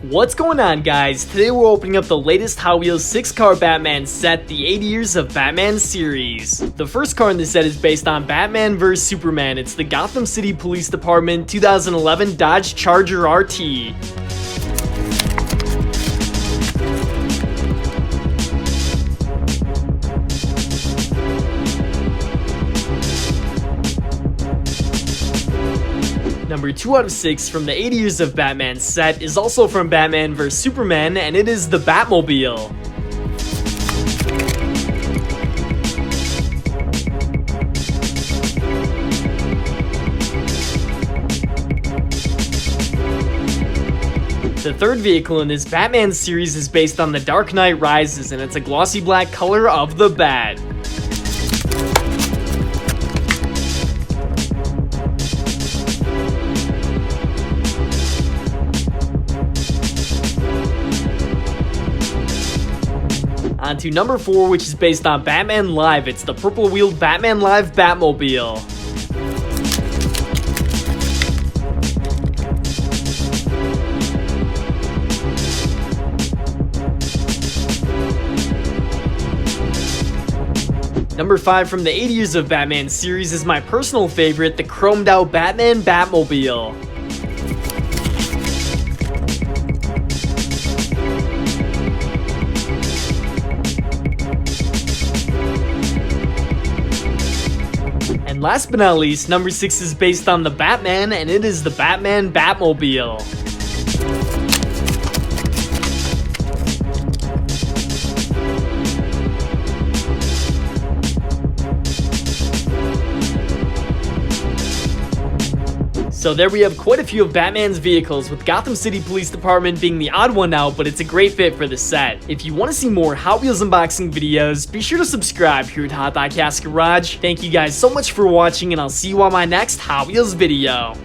What's going on, guys? Today we're opening up the latest Hot Wheels 6-car Batman set, the 80 Years of Batman series. The first car in the set is based on Batman vs Superman. It's the Gotham City Police Department 2011 Dodge Charger RT. Number 2 out of 6 from the 80 Years of Batman set is also from Batman vs Superman, and it is the Batmobile. The third vehicle in this Batman series is based on The Dark Knight Rises, and it's a glossy black color of the Bat. On to number 4, which is based on Batman Live. It's the purple-wheeled Batman Live Batmobile. Number 5 from the 80 Years of Batman series is my personal favorite, the chromed-out Batman Batmobile. And last but not least, number 6 is based on the Batman, and it is the Batman Batmobile. So there we have quite a few of Batman's vehicles, with Gotham City Police Department being the odd one out, but it's a great fit for the set. If you want to see more Hot Wheels unboxing videos, be sure to subscribe here at Hot Diecast Garage. Thank you guys so much for watching, and I'll see you on my next Hot Wheels video.